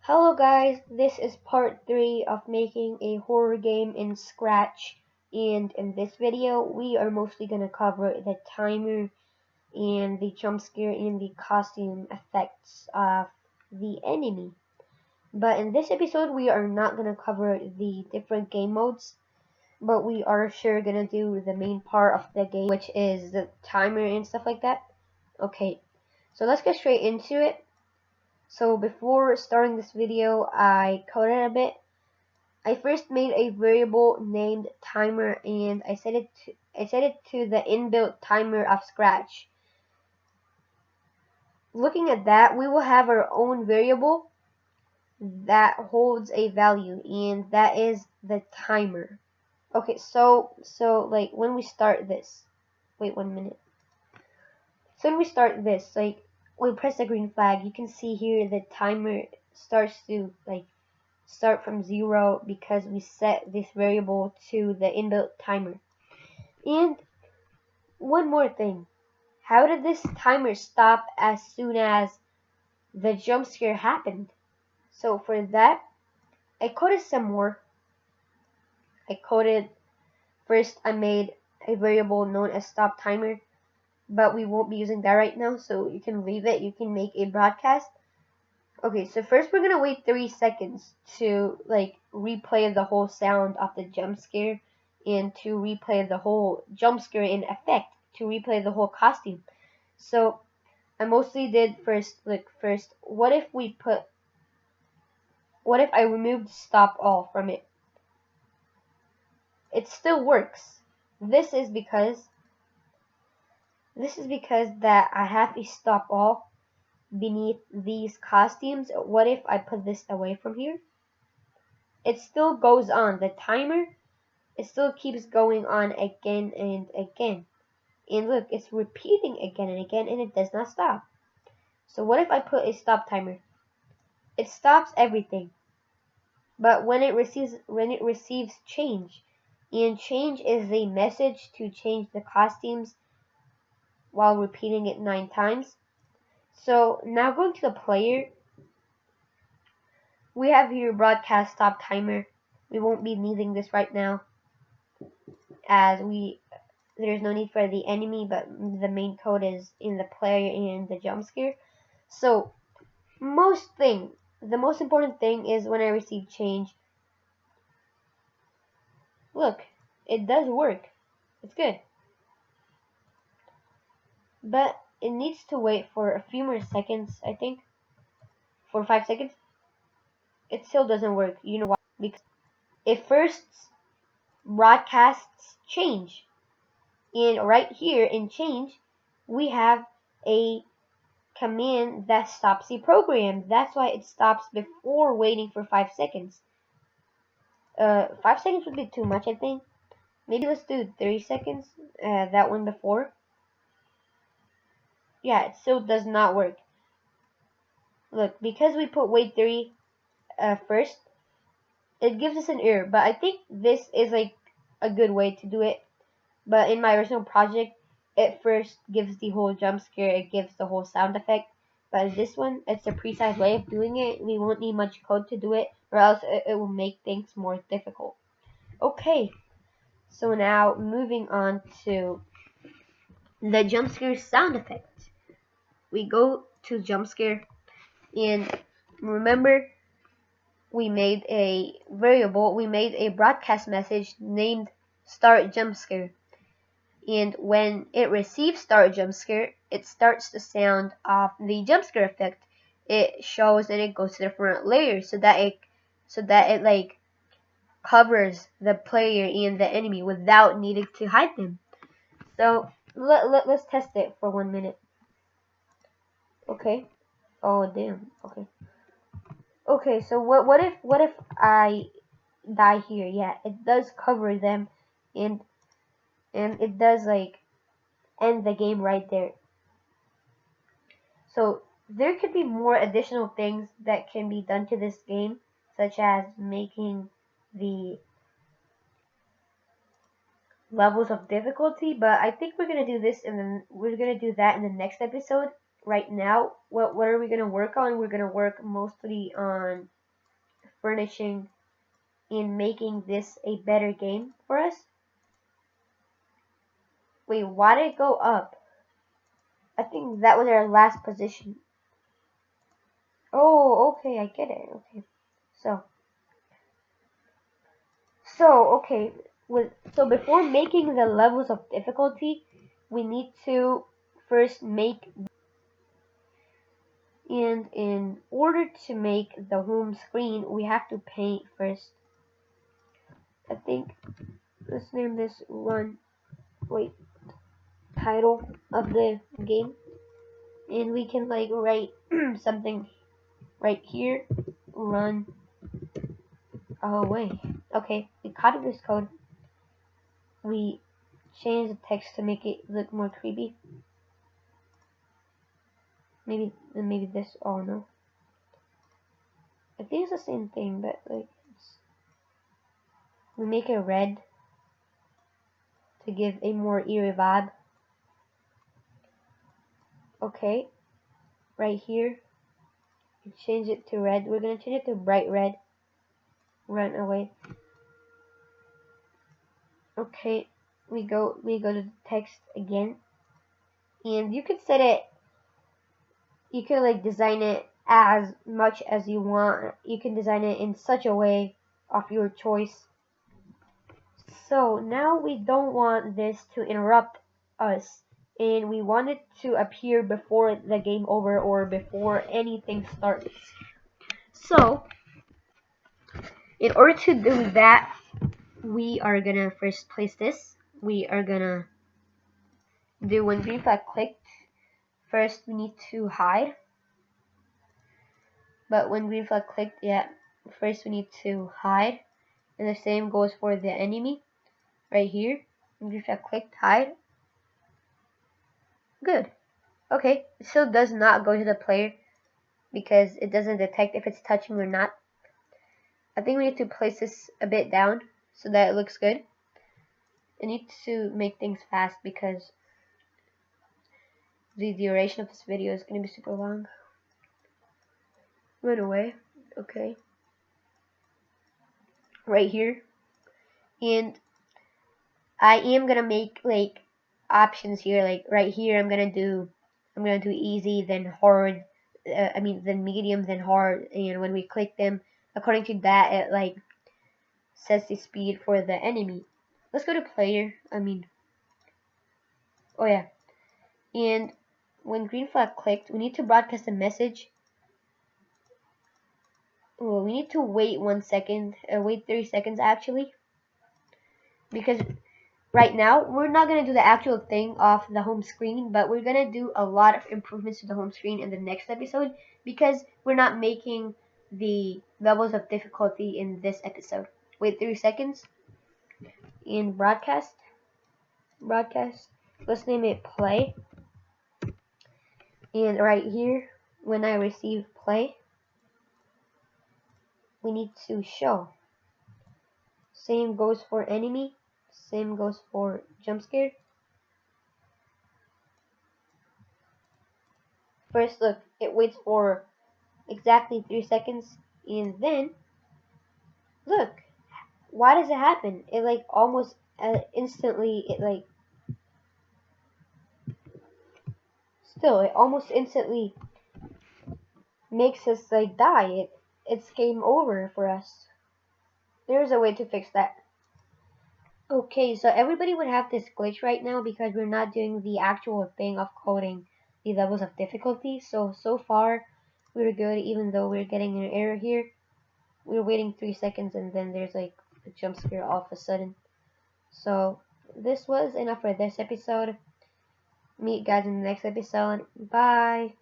Hello guys, this is part 3 of making a horror game in Scratch, and in this video we are mostly going to cover the timer and the jump scare and the costume effects of the enemy. But in this episode we are not going to cover the different game modes, but we are sure going to do the main part of the game, which is the timer and stuff like that. Okay, so let's get straight into it. So before starting this video, I coded a bit. I first made a variable named timer and I set it to the inbuilt timer of Scratch. Looking at that, we will have our own variable that holds a value, and that is the timer. Okay, so like when we start this, wait 1 minute. So when we start this, like we press the green flag, you can see here the timer starts to start from 0 because we set this variable to the inbuilt timer. And one more thing, how did this timer stop as soon as the jump scare happened? So for that, I coded some more. First I made a variable known as stop timer, but we won't be using that right now, so you can leave it. You can make a broadcast. Okay, so first we're gonna wait 3 seconds to replay the whole sound of the jump scare and to replay the whole jump scare in effect, to replay the whole costume. So I mostly did first, what if I removed stop all from it? It still works. This is because that I have a stop all beneath these costumes. What if I put this away from here? It still goes on. The timer, it still keeps going on again and again. And look, it's repeating again and again, and it does not stop. So what if I put a stop timer? It stops everything. But when it receives change, and change is a message to change the costumes while repeating it 9 times. So now going to the player, we have here broadcast stop timer. We won't be needing this right now, as there's no need for the enemy, but the main code is in the player and the jump scare. So the most important thing is when I receive change. Look, it does work. It's good. But it needs to wait for a few more seconds, I think. For 5 seconds. It still doesn't work. You know why? Because it first broadcasts change. And right here in change, we have a command that stops the program. That's why it stops before waiting for 5 seconds. 5 seconds would be too much, I think. Maybe let's do 3 seconds. That one before. Yeah, it still does not work. Look, because we put wait 3 first, it gives us an error. But I think this is like a good way to do it. But in my original project, it first gives the whole jump scare. It gives the whole sound effect. But this one, it's a precise way of doing it. We won't need much code to do it, or else it will make things more difficult. Okay, so now moving on to the jump scare sound effect. We go to jump scare, and remember, we made a variable. We made a broadcast message named start jump scare. And when it receives start jump scare, it starts the sound of the jump scare effect. It shows and it goes to different layers so that it like covers the player and the enemy without needing to hide them. So let's test it for 1 minute. Okay. Oh damn. Okay. Okay. So what if I die here? Yeah, it does cover them, and it does end the game right there. So there could be more additional things that can be done to this game, such as making the levels of difficulty, but I think we're gonna do that in the next episode. right now, what are we gonna work on? We're gonna work mostly on furnishing and making this a better game for us. Wait, why did it go up? I think that was our last position. Oh, okay, I get it. Okay, so okay, so before making the levels of difficulty, we need to first make, and in order to make the home screen, we have to paint first. I think let's name this run. Wait, title of the game, and we can like write something right here. Run away. Okay, we copied this code. We change the text to make it look more creepy. Maybe this. Oh no. I think it's the same thing, but like we make it red to give a more eerie vibe. Okay, right here, we change it to red. We're gonna change it to bright red. Run away. Okay, we go to the text again, and you could set it. You can like design it as much as you want. You can design it in such a way of your choice. So now we don't want this to interrupt us, and we want it to appear before the game over or before anything starts. So in order to do that, we are gonna first place this. We are gonna do when green flag clicked. First we need to hide. But when green flag clicked, yeah, first we need to hide. And the same goes for the enemy. Right here. When green flag clicked, hide. Good. Okay, it still does not go to the player because it doesn't detect if it's touching or not. I think we need to place this a bit down so that it looks good. I need to make things fast because the duration of this video is going to be super long. Run away. Okay. Right here. And I am going to make like options here. Like right here I'm going to do easy, then hard. Then medium, then hard. And when we click them, according to that, it like sets the speed for the enemy. Let's go to player. Oh yeah. And when green flag clicked, we need to broadcast a message. Well, we need to wait 1 second. Wait 30 seconds actually. Because right now, we're not going to do the actual thing off the home screen, but we're going to do a lot of improvements to the home screen in the next episode because we're not making the levels of difficulty in this episode. Wait 3 seconds. In broadcast. Let's name it play. And right here, when I receive play, we need to show. Same goes for enemy. Same goes for jump scare. First look, it waits for exactly 3 seconds, and then look, why does it happen? It like almost instantly, it almost instantly makes us like die. It's game over for us. There's a way to fix that. Okay, so everybody would have this glitch right now because we're not doing the actual thing of coding the levels of difficulty. So far we're good, even though we're getting an error here. We're waiting 3 seconds and then there's like a jump scare all of a sudden. So this was enough for this episode. Meet you guys in the next episode. Bye.